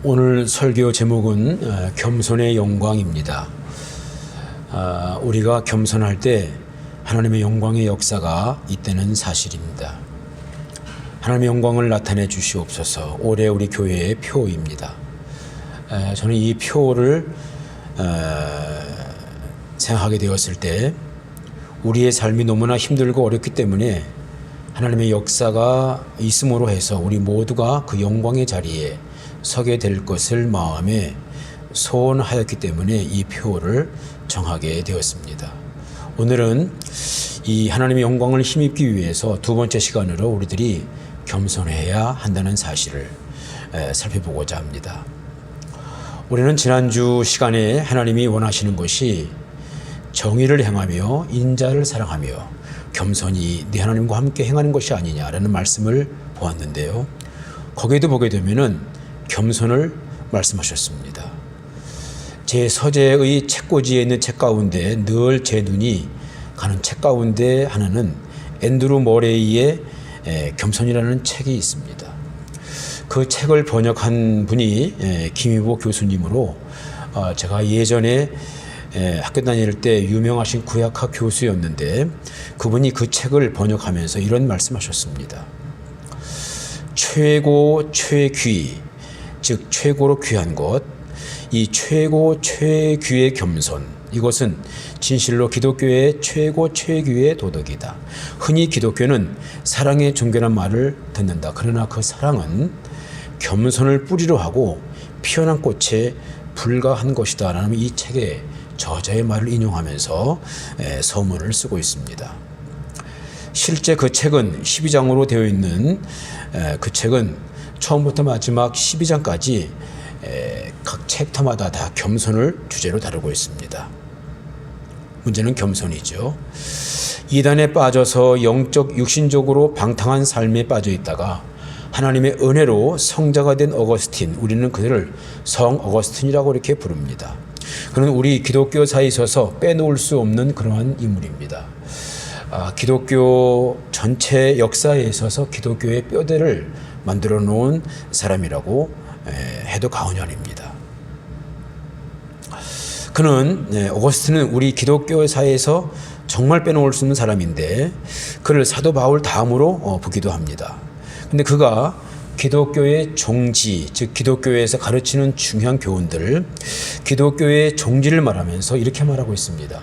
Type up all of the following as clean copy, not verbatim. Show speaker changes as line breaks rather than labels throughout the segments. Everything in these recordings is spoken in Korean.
오늘 설교 제목은 겸손의 영광입니다. 우리가 겸손할 때 하나님의 영광의 역사가 있다는 사실입니다. 하나님의 영광을 나타내 주시옵소서. 올해 우리 교회의 표입니다. 저는 이 표를 생각하게 되었을 때 우리의 삶이 너무나 힘들고 어렵기 때문에 하나님의 역사가 있음으로 해서 우리 모두가 그 영광의 자리에 서게 될 것을 마음에 소원하였기 때문에 이 표를 정하게 되었습니다. 오늘은 이 하나님의 영광을 힘입기 위해서 두 번째 시간으로 우리들이 겸손해야 한다는 사실을 살펴보고자 합니다. 우리는 지난주 시간에 하나님이 원하시는 것이 정의를 행하며 인자를 사랑하며 겸손히 네 하나님과 함께 행하는 것이 아니냐라는 말씀을 보았는데요. 거기에도 보게 되면은 겸손을 말씀하셨습니다. 제 서재의 책꽂이에 있는 책 가운데 늘 제 눈이 가는 책 가운데 하나는 앤드루 머레이의 겸손이라는 책이 있습니다. 그 책을 번역한 분이 김희보 교수님으로 제가 예전에 학교 다닐 때 유명하신 구약학 교수였는데 그분이 그 책을 번역하면서 이런 말씀하셨습니다. 최고 최귀, 즉 최고로 귀한 것, 이 최고 최귀의 겸손, 이것은 진실로 기독교의 최고 최귀의 도덕이다. 흔히 기독교는 사랑의 종교란 말을 듣는다. 그러나 그 사랑은 겸손을 뿌리로 하고 피어난 꽃에 불과한 것이다 라는 이 책의 저자의 말을 인용하면서 서문을 쓰고 있습니다. 실제 그 책은 12장으로 되어 있는 그 책은 처음부터 마지막 12장까지 각 챕터마다 다 겸손을 주제로 다루고 있습니다. 문제는 겸손이죠. 이단에 빠져서 영적 육신적으로 방탕한 삶에 빠져 있다가 하나님의 은혜로 성자가 된 어거스틴, 우리는 그들을 성 어거스틴이라고 이렇게 부릅니다. 그는 우리 기독교사에 있어서 빼놓을 수 없는 그러한 인물입니다. 기독교 전체 역사에 있어서 기독교의 뼈대를 만들어 놓은 사람이라고 해도 과언이 아닙니다. 그는 어거스틴은 우리 기독교사에서 정말 빼놓을 수 없는 사람인데 그를 사도 바울 다음으로 보기도 합니다. 근데 그가 기독교의 종지, 즉 기독교에서 가르치는 중요한 교훈들, 기독교의 종지를 말하면서 이렇게 말하고 있습니다.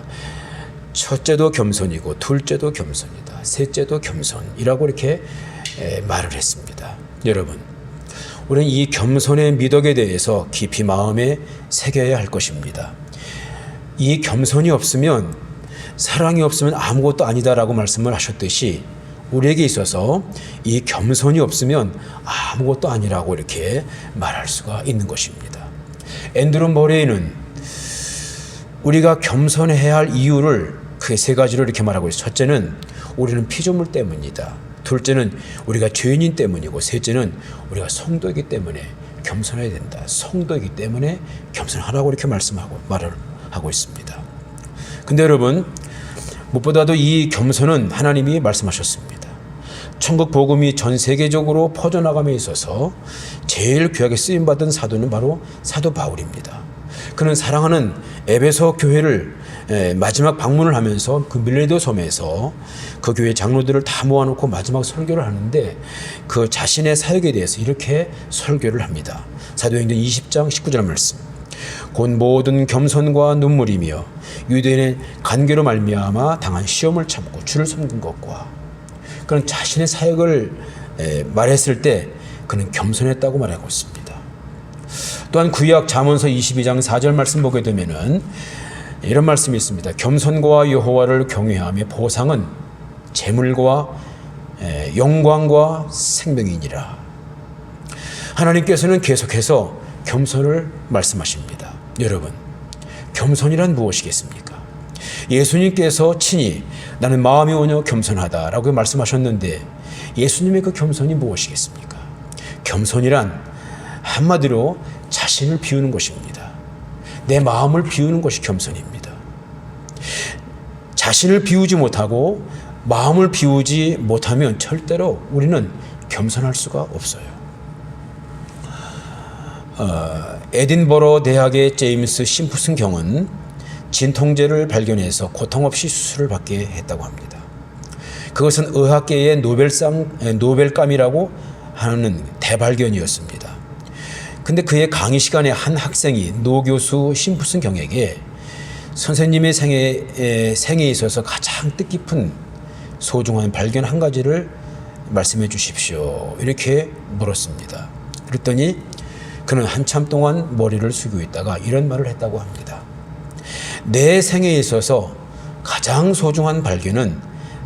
첫째도 겸손이고 둘째도 겸손이다. 셋째도 겸손이라고 이렇게 말을 했습니다. 여러분, 우리는 이 겸손의 미덕에 대해서 깊이 마음에 새겨야 할 것입니다. 이 겸손이 없으면, 사랑이 없으면 아무것도 아니다라고 말씀을 하셨듯이 우리에게 있어서 이 겸손이 없으면 아무것도 아니라고 이렇게 말할 수가 있는 것입니다. 앤드루 머레이는 우리가 겸손해야 할 이유를 그 세 가지로 이렇게 말하고 있어요. 첫째는 우리는 피조물 때문이다. 둘째는 우리가 죄인인 때문이고 셋째는 우리가 성도이기 때문에 겸손해야 된다. 성도이기 때문에 겸손하라고 이렇게 말을 하고 있습니다. 근데 여러분, 무엇보다도 이 겸손은 하나님이 말씀하셨습니다. 천국 복음이 전 세계적으로 퍼져나감에 있어서 제일 귀하게 쓰임받은 사도는 바로 사도 바울입니다. 그는 사랑하는 에베소 교회를 마지막 방문을 하면서 그 밀레도 섬에서 그 교회 장로들을 다 모아놓고 마지막 설교를 하는데 그 자신의 사역에 대해서 이렇게 설교를 합니다. 사도행전 20장 19절 말씀. 곧 모든 겸손과 눈물이며 유대인의 간계로 말미암아 당한 시험을 참고 주를 섬긴 것과, 그는 자신의 사역을 말했을 때 그는 겸손했다고 말하고 있습니다. 또한 구약 잠언서 22장 4절 말씀 보게 되면은 이런 말씀이 있습니다. 겸손과 여호와를 경외하며 보상은 재물과 영광과 생명이니라. 하나님께서는 계속해서 겸손을 말씀하십니다. 여러분, 겸손이란 무엇이겠습니까? 예수님께서 친히 나는 마음이 오냐 겸손하다라고 말씀하셨는데 예수님의 그 겸손이 무엇이겠습니까? 겸손이란 한마디로 자신을 비우는 것입니다. 내 마음을 비우는 것이 겸손입니다. 자신을 비우지 못하고 마음을 비우지 못하면 절대로 우리는 겸손할 수가 없어요. 에딘버러 대학의 제임스 심프슨 경은 진통제를 발견해서 고통 없이 수술을 받게 했다고 합니다. 그것은 의학계의 노벨감이라고 하는 대발견이었습니다. 근데 그의 강의 시간에 한 학생이 노 교수 심프슨 경에게 선생님의 생에 있어서 가장 뜻깊은 소중한 발견 한 가지를 말씀해 주십시오. 이렇게 물었습니다. 그랬더니 그는 한참 동안 머리를 숙이고 있다가 이런 말을 했다고 합니다. 내 생에 있어서 가장 소중한 발견은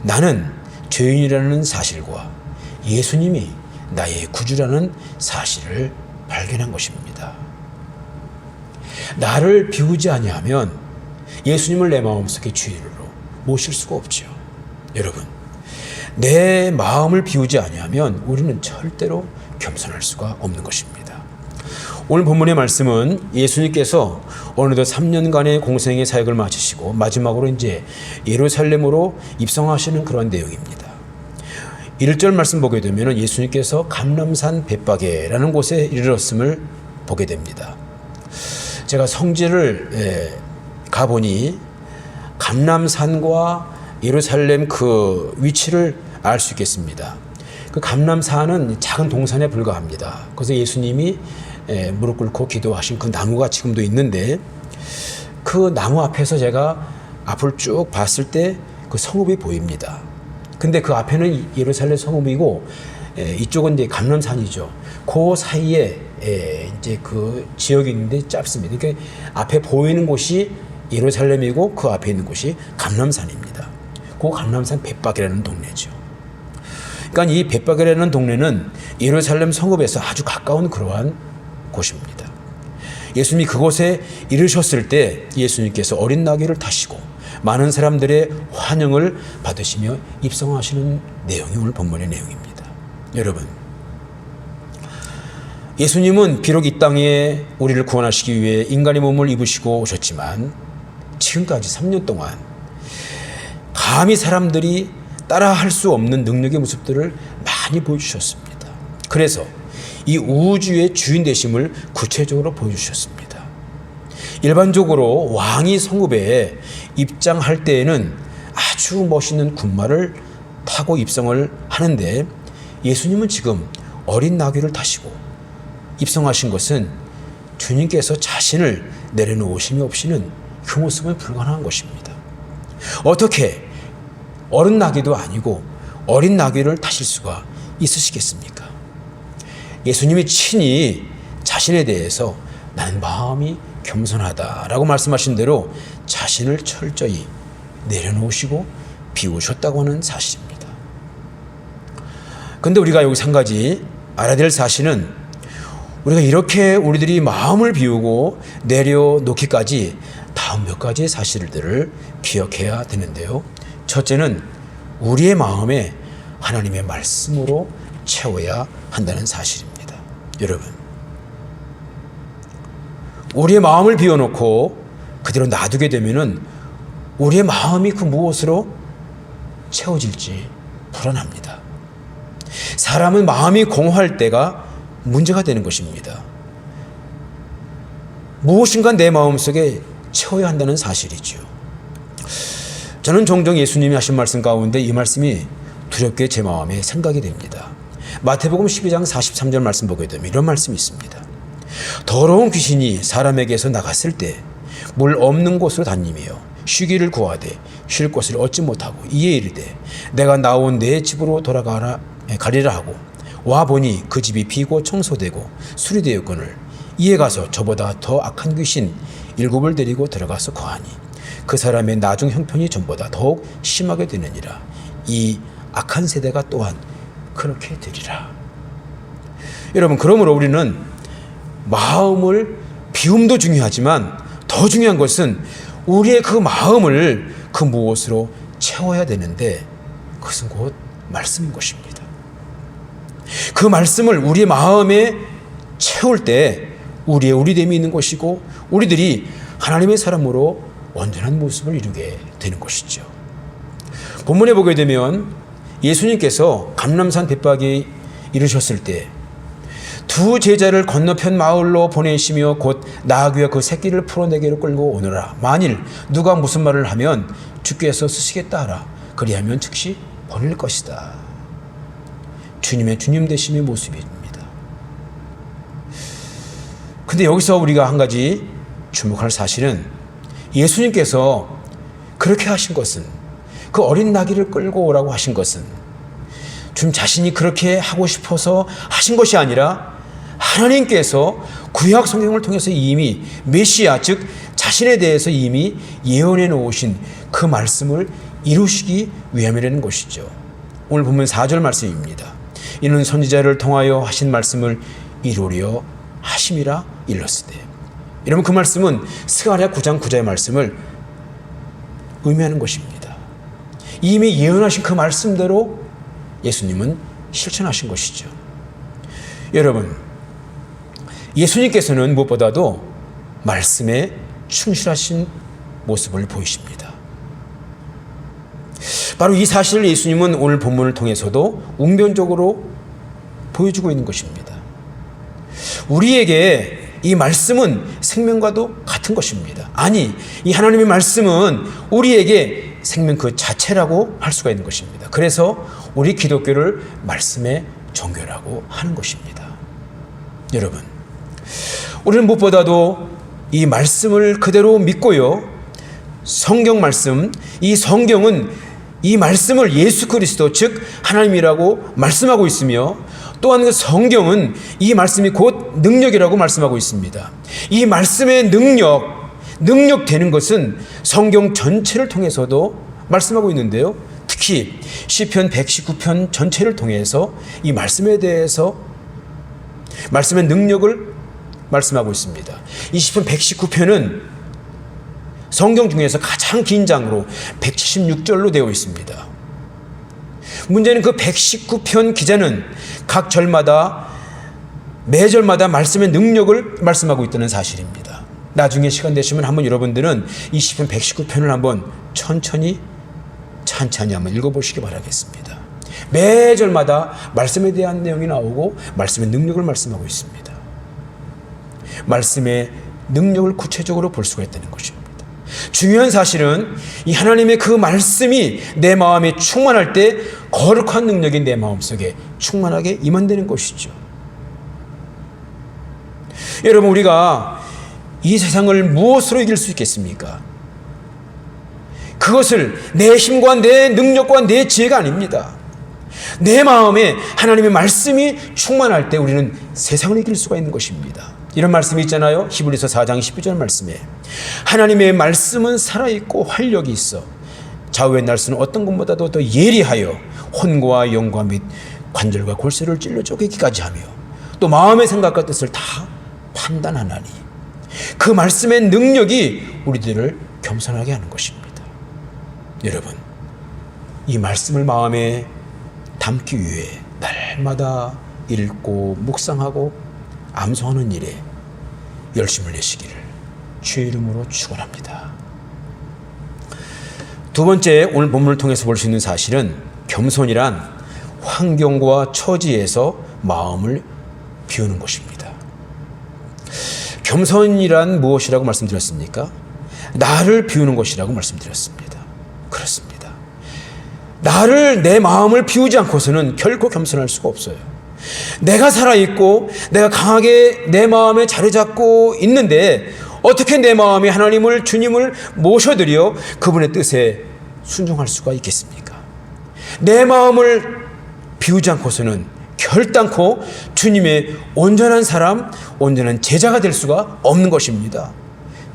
나는 죄인이라는 사실과 예수님이 나의 구주라는 사실을 발견한 것입니다. 나를 비우지 아니하면 예수님을 내 마음속에 주인으로 모실 수가 없죠. 여러분, 내 마음을 비우지 아니하면 우리는 절대로 겸손할 수가 없는 것입니다. 오늘 본문의 말씀은 예수님께서 어느덧 3년간의 공생의 사역을 마치시고 마지막으로 이제 예루살렘으로 입성하시는 그런 내용입니다. 1절 말씀 보게 되면 예수님께서 감람산 벳바게라는 곳에 이르렀음을 보게 됩니다. 제가 성지를 가보니 감람산과 예루살렘 그 위치를 알 수 있겠습니다. 그 감람산은 작은 동산에 불과합니다. 그래서 예수님이 무릎 꿇고 기도하신 그 나무가 지금도 있는데 그 나무 앞에서 제가 앞을 쭉 봤을 때 그 성읍이 보입니다. 근데 그 앞에는 예루살렘 성읍이고 이쪽은 이제 감람산이죠. 그 사이에 이제 그 지역이 있는데 짧습니다. 그러니까 앞에 보이는 곳이 예루살렘이고 그 앞에 있는 곳이 감람산입니다. 그 감람산 벳바게라는 동네죠. 그러니까 이 벳바게라는 동네는 예루살렘 성읍에서 아주 가까운 그러한 곳입니다. 예수님이 그곳에 이르셨을 때 예수님께서 어린 나귀를 타시고 많은 사람들의 환영을 받으시며 입성하시는 내용이 오늘 본문의 내용입니다. 여러분, 예수님은 비록 이 땅에 우리를 구원하시기 위해 인간의 몸을 입으시고 오셨지만 지금까지 3년 동안 감히 사람들이 따라할 수 없는 능력의 모습들을 많이 보여주셨습니다. 그래서 이 우주의 주인 되심을 구체적으로 보여주셨습니다. 일반적으로 왕이 성읍에 입장할 때에는 아주 멋있는 군마를 타고 입성을 하는데 예수님은 지금 어린 나귀를 타시고 입성하신 것은 주님께서 자신을 내려놓으심이 없이는 그 모습은 불가능한 것입니다. 어떻게 어른 나귀도 아니고 어린 나귀를 타실 수가 있으시겠습니까? 예수님이 친히 자신에 대해서 나는 마음이 겸손하다라고 말씀하신 대로 자신을 철저히 내려놓으시고 비우셨다고 하는 사실입니다. 그런데 우리가 여기서 한 가지 알아야 될 사실은 우리가 이렇게 우리들이 마음을 비우고 내려놓기까지 다음 몇 가지의 사실들을 기억해야 되는데요. 첫째는 우리의 마음에 하나님의 말씀으로 채워야 한다는 사실입니다. 여러분, 우리의 마음을 비워놓고 그대로 놔두게 되면은 우리의 마음이 그 무엇으로 채워질지 불안합니다. 사람은 마음이 공허할 때가 문제가 되는 것입니다. 무엇인가 내 마음속에 채워야 한다는 사실이죠. 저는 종종 예수님이 하신 말씀 가운데 이 말씀이 두렵게 제 마음에 생각이 됩니다. 마태복음 12장 43절 말씀 보게 되면 이런 말씀이 있습니다. 더러운 귀신이 사람에게서 나갔을 때 물 없는 곳으로 다니며 쉬기를 구하되 쉴 곳을 얻지 못하고 이에 이르되 내가 나온 내 집으로 가리라 하고 와 보니 그 집이 비고 청소되고 수리되었거늘 이에 가서 저보다 더 악한 귀신 7을 데리고 들어가서 거하니 그 사람의 나중 형편이 전보다 더욱 심하게 되느니라. 이 악한 세대가 또한 그렇게 되리라. 여러분, 그러므로 우리는 마음을 비움도 중요하지만 더 중요한 것은 우리의 그 마음을 그 무엇으로 채워야 되는데 그것은 곧 말씀인 것입니다. 그 말씀을 우리의 마음에 채울 때 우리의 우리됨이 있는 것이고 우리들이 하나님의 사람으로 온전한 모습을 이루게 되는 것이죠. 본문에 보게 되면 예수님께서 감람산 벳바게에 이르셨을 때 두 제자를 건너편 마을로 보내시며 곧 나귀와 그 새끼를 풀어내게로 끌고 오너라. 만일 누가 무슨 말을 하면 주께서 쓰시겠다 하라. 그리하면 즉시 보낼 것이다. 주님의 주님 되심의 모습입니다. 근데 여기서 우리가 한 가지 주목할 사실은 예수님께서 그렇게 하신 것은, 그 어린 나귀를 끌고 오라고 하신 것은 주님 자신이 그렇게 하고 싶어서 하신 것이 아니라 하나님께서 구약 성경을 통해서 이미 메시아, 즉 자신에 대해서 이미 예언해 놓으신 그 말씀을 이루시기 위함이라는 것이죠. 오늘 보면 4절 말씀입니다. 이는 선지자를 통하여 하신 말씀을 이루려 하심이라 일렀으되. 여러분, 그 말씀은 스가랴 9장 9절의 말씀을 의미하는 것입니다. 이미 예언하신 그 말씀대로 예수님은 실천하신 것이죠. 여러분, 예수님께서는 무엇보다도 말씀에 충실하신 모습을 보이십니다. 바로 이 사실을 예수님은 오늘 본문을 통해서도 웅변적으로 보여주고 있는 것입니다. 우리에게 이 말씀은 생명과도 같은 것입니다. 아니, 이 하나님의 말씀은 우리에게 생명 그 자체라고 할 수가 있는 것입니다. 그래서 우리 기독교를 말씀의 종교라고 하는 것입니다. 여러분, 우리는 무엇보다도 이 말씀을 그대로 믿고요, 성경 말씀, 이 성경은 이 말씀을 예수 그리스도, 즉 하나님이라고 말씀하고 있으며, 또한 그 성경은 이 말씀이 곧 능력이라고 말씀하고 있습니다. 이 말씀의 능력 되는 것은 성경 전체를 통해서도 말씀하고 있는데요, 특히 시편 119편 전체를 통해서 이 말씀에 대해서, 말씀의 능력을 말씀하고 있습니다. 이 시편 119편은 성경 중에서 가장 긴 장으로 176절로 되어 있습니다. 문제는 그 119편 기자는 각 절마다, 매절마다 말씀의 능력을 말씀하고 있다는 사실입니다. 나중에 시간 되시면 한번 여러분들은 이 시편 119편을 한번 찬찬히 한번 읽어보시기 바라겠습니다. 매절마다 말씀에 대한 내용이 나오고 말씀의 능력을 말씀하고 있습니다. 말씀의 능력을 구체적으로 볼 수가 있다는 것입니다. 중요한 사실은 이 하나님의 그 말씀이 내 마음에 충만할 때 거룩한 능력이 내 마음속에 충만하게 임한다는 것이죠. 여러분, 우리가 이 세상을 무엇으로 이길 수 있겠습니까? 그것을 내 힘과 내 능력과 내 지혜가 아닙니다. 내 마음에 하나님의 말씀이 충만할 때 우리는 세상을 이길 수가 있는 것입니다. 이런 말씀이 있잖아요. 히브리서 4장 12절 말씀에 하나님의 말씀은 살아있고 활력이 있어 좌우의 날수는 어떤 것보다도 더 예리하여 혼과 영과 및 관절과 골수를 찔러 쪼개기까지 하며 또 마음의 생각과 뜻을 다 판단하나니, 그 말씀의 능력이 우리들을 겸손하게 하는 것입니다. 여러분, 이 말씀을 마음에 담기 위해 날마다 읽고 묵상하고 암송하는 일에 열심을 내시기를 주의 이름으로 축원합니다. 두 번째, 오늘 본문을 통해서 볼 수 있는 사실은 겸손이란 환경과 처지에서 마음을 비우는 것입니다. 겸손이란 무엇이라고 말씀드렸습니까? 나를 비우는 것이라고 말씀드렸습니다. 그렇습니다. 내 마음을 비우지 않고서는 결코 겸손할 수가 없어요. 내가 살아있고 내가 강하게 내 마음에 자리 잡고 있는데 어떻게 내 마음이 하나님을, 주님을 모셔드려 그분의 뜻에 순종할 수가 있겠습니까? 내 마음을 비우지 않고서는 결단코 주님의 온전한 사람, 온전한 제자가 될 수가 없는 것입니다.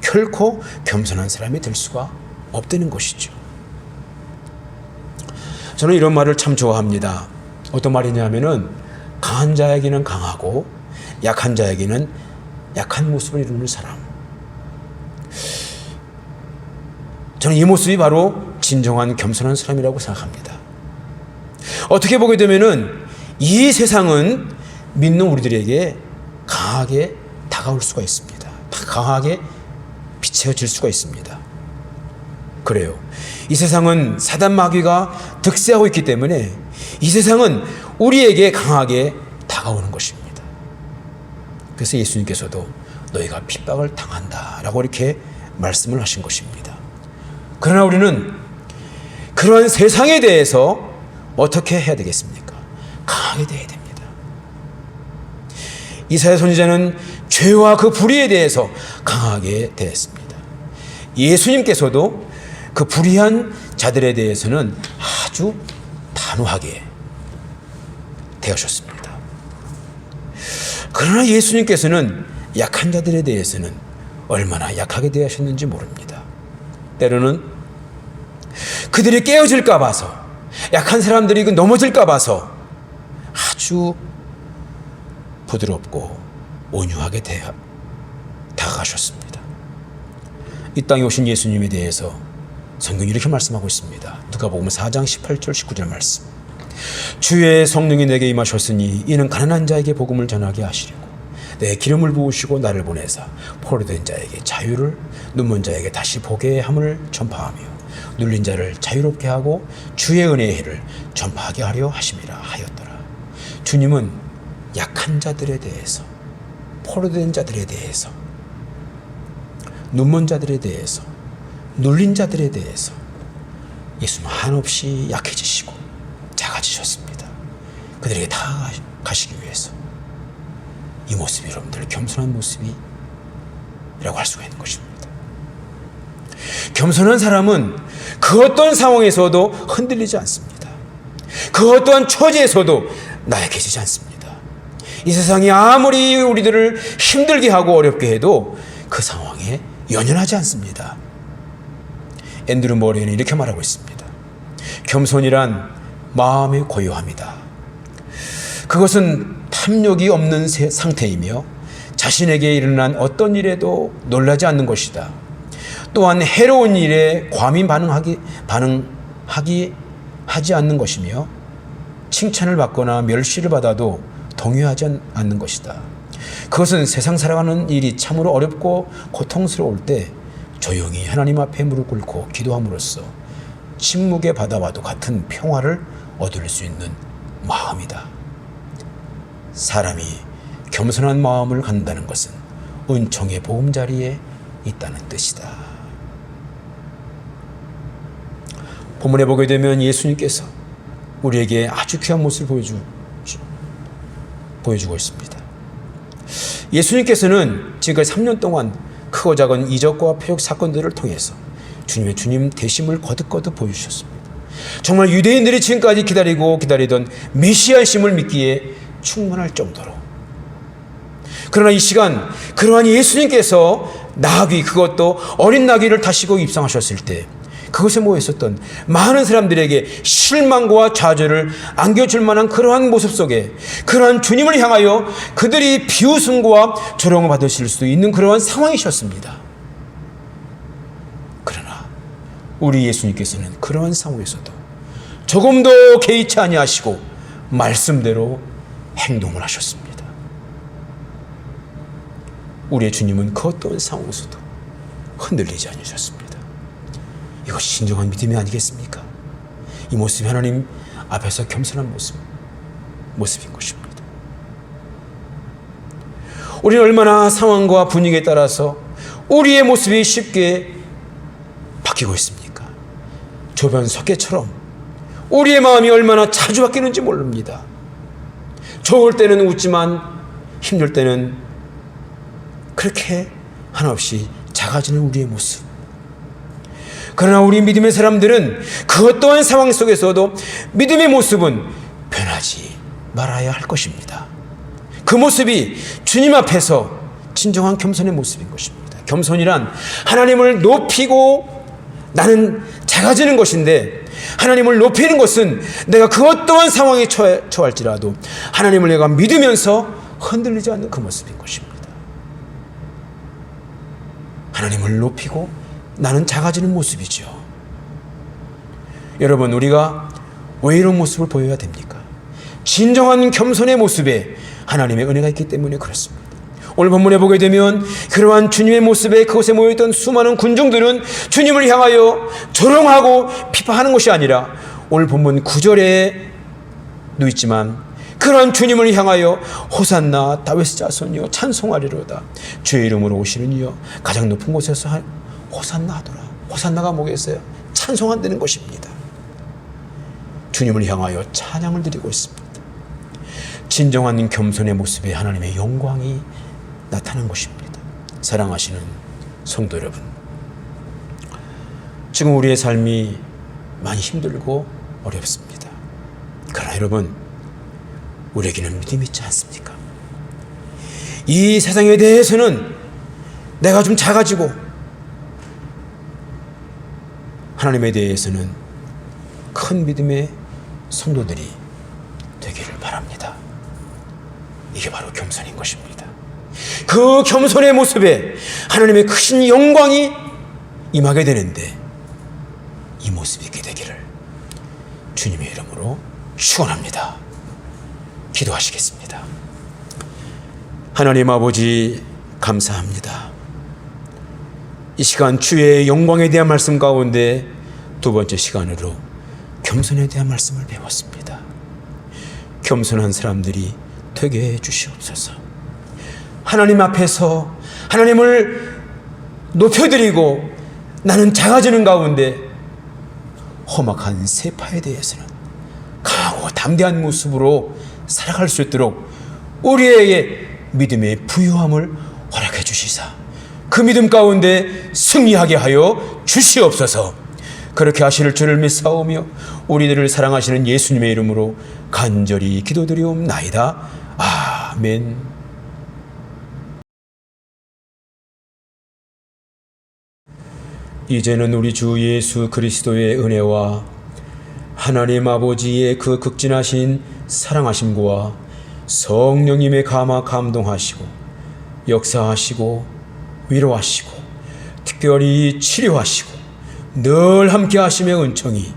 결코 겸손한 사람이 될 수가 없다는 것이죠. 저는 이런 말을 참 좋아합니다. 어떤 말이냐면은 강한 자에게는 강하고 약한 자에게는 약한 모습을 이루는 사람. 저는 이 모습이 바로 진정한 겸손한 사람이라고 생각합니다. 어떻게 보게 되면은 이 세상은 믿는 우리들에게 강하게 다가올 수가 있습니다. 강하게 비춰질 수가 있습니다. 그래요. 이 세상은 사단 마귀가 득세하고 있기 때문에 이 세상은 우리에게 강하게 다가오는 것입니다. 그래서 예수님께서도 너희가 핍박을 당한다라고 이렇게 말씀을 하신 것입니다. 그러나 우리는 그러한 세상에 대해서 어떻게 해야 되겠습니까? 강하게 대해야 됩니다. 이사야 선지자는 죄와 그 불의에 대해서 강하게 대했습니다. 예수님께서도 그 불의한 자들에 대해서는 아주 단호하게 대하셨습니다. 그러나 예수님께서는 약한 자들에 대해서는 얼마나 약하게 대하셨는지 모릅니다. 때로는 그들이 깨어질까 봐서, 약한 사람들이 넘어질까 봐서 아주 부드럽고 온유하게 다가가셨습니다. 이 땅에 오신 예수님에 대해서 성경이 이렇게 말씀하고 있습니다. 누가복음 4장 18절 19절 말씀. 주의 성령이 내게 임하셨으니 이는 가난한 자에게 복음을 전하게 하시려고 내 기름을 부으시고 나를 보내사 포로된 자에게 자유를, 눈먼 자에게 다시 보게 함을 전파하며 눌린 자를 자유롭게 하고 주의 은혜의 해를 전파하게 하려 하심이라 하였더라. 주님은 약한 자들에 대해서, 포로된 자들에 대해서, 눈먼 자들에 대해서, 눌린 자들에 대해서 예수는 한없이 약해지시고 작아지셨습니다. 그들에게 다가가시기 위해서. 이 모습이 여러분들 겸손한 모습이라고 할 수가 있는 것입니다. 겸손한 사람은 그 어떤 상황에서도 흔들리지 않습니다. 그 어떠한 처지에서도 나약해지지 않습니다. 이 세상이 아무리 우리들을 힘들게 하고 어렵게 해도 그 상황에 연연하지 않습니다. 앤드류 모레는 이렇게 말하고 있습니다. 겸손이란 마음의 고요함이다. 그것은 탐욕이 없는 상태이며 자신에게 일어난 어떤 일에도 놀라지 않는 것이다. 또한 해로운 일에 과민 하지 않는 것이며 칭찬을 받거나 멸시를 받아도 동요하지 않는 것이다. 그것은 세상 살아가는 일이 참으로 어렵고 고통스러울 때 조용히 하나님 앞에 무릎 꿇고 기도함으로써 침묵의 바다와도 같은 평화를 얻을 수 있는 마음이다. 사람이 겸손한 마음을 갖는다는 것은 은총의 보금자리에 있다는 뜻이다. 본문에 보게 되면 예수님께서 우리에게 아주 귀한 모습을 보여주고 있습니다. 예수님께서는 지금까지 3년 동안 크고 작은 이적과 표적 사건들을 통해서 주님 되심을 거듭거듭 보여주셨습니다. 정말 유대인들이 지금까지 기다리던 메시아심을 믿기에 충분할 정도로. 그러나 이 시간 그러한 예수님께서 나귀, 그것도 어린 나귀를 타시고 입성하셨을 때 그것에 모여 있었던 많은 사람들에게 실망과 좌절을 안겨줄 만한 그러한 모습 속에 그러한 주님을 향하여 그들이 비웃음과 조롱을 받으실 수 있는 그러한 상황이셨습니다. 그러나 우리 예수님께서는 그러한 상황에서도 조금도 개의치 아니하시고 말씀대로 행동을 하셨습니다. 우리의 주님은 그 어떤 상황에서도 흔들리지 않으셨습니다. 이것이 진정한 믿음이 아니겠습니까? 이 모습이 하나님 앞에서 겸손한 모습인 것입니다. 우리는 얼마나 상황과 분위기에 따라서 우리의 모습이 쉽게 바뀌고 있습니까? 조변석계처럼 우리의 마음이 얼마나 자주 바뀌는지 모릅니다. 좋을 때는 웃지만 힘들 때는 그렇게 한없이 작아지는 우리의 모습. 그러나 우리 믿음의 사람들은 그 어떠한 상황 속에서도 믿음의 모습은 변하지 말아야 할 것입니다. 그 모습이 주님 앞에서 진정한 겸손의 모습인 것입니다. 겸손이란 하나님을 높이고 나는 작아지는 것인데, 하나님을 높이는 것은 내가 그 어떠한 상황에 처할지라도 하나님을 내가 믿으면서 흔들리지 않는 그 모습인 것입니다. 하나님을 높이고 나는 작아지는 모습이죠. 여러분, 우리가 왜 이런 모습을 보여야 됩니까? 진정한 겸손의 모습에 하나님의 은혜가 있기 때문에 그렇습니다. 오늘 본문에 보게 되면 그러한 주님의 모습에 그곳에 모여있던 수많은 군중들은 주님을 향하여 조롱하고 비판하는 것이 아니라 오늘 본문 9절에도 있지만 그 그러한 주님을 향하여 호산나 다윗의 자손이여 찬송하리로다. 주의 이름으로 오시는 이여 가장 높은 곳에서 호산나 하더라. 호산나가 뭐겠어요? 찬송한다는 것입니다. 주님을 향하여 찬양을 드리고 있습니다. 진정한 겸손의 모습에 하나님의 영광이 나타난 것입니다. 사랑하시는 성도 여러분, 지금 우리의 삶이 많이 힘들고 어렵습니다. 그러나 여러분, 우리에게는 믿음이 있지 않습니까? 이 세상에 대해서는 내가 좀 작아지고 하나님에 대해서는 큰 믿음의 성도들이 되기를 바랍니다. 이게 바로 겸손인 것입니다. 그 겸손의 모습에 하나님의 크신 영광이 임하게 되는데 이 모습이 있게 되기를 주님의 이름으로 축원합니다. 기도하시겠습니다. 하나님 아버지, 감사합니다. 이 시간 주의 영광에 대한 말씀 가운데 두 번째 시간으로 겸손에 대한 말씀을 배웠습니다. 겸손한 사람들이 되게 해주시옵소서. 하나님 앞에서 하나님을 높여드리고 나는 작아지는 가운데 험악한 세파에 대해서는 강하고 담대한 모습으로 살아갈 수 있도록 우리에게 믿음의 부유함을 허락해 주시사 그 믿음 가운데 승리하게 하여 주시옵소서. 그렇게 하실 줄을 믿사오며 우리들을 사랑하시는 예수님의 이름으로 간절히 기도드리옵나이다. 아멘. 이제는 우리 주 예수 그리스도의 은혜와 하나님 아버지의 그 극진하신 사랑하심과 성령님의 감동하시고 역사하시고 위로하시고 특별히 치료하시고 늘 함께 하심의 은총이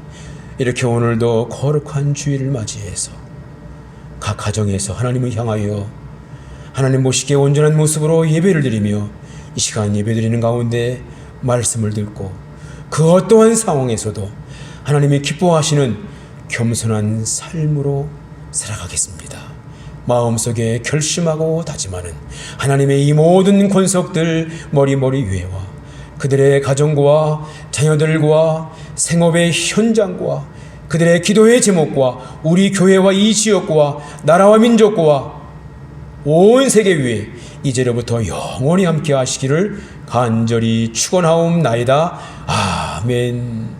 이렇게 오늘도 거룩한 주일을 맞이해서 각 가정에서 하나님을 향하여 하나님 보시기에 온전한 모습으로 예배를 드리며 이 시간 예배드리는 가운데 말씀을 듣고 그 어떠한 상황에서도 하나님이 기뻐하시는 겸손한 삶으로 살아가겠습니다. 마음속에 결심하고 다짐하는 하나님의 이 모든 권속들 머리머리 위에와 그들의 가정과 자녀들과 생업의 현장과 그들의 기도의 제목과 우리 교회와 이 지역과 나라와 민족과 온 세계 위에 이제로부터 영원히 함께 하시기를 간절히 축원하옵나이다. 아멘.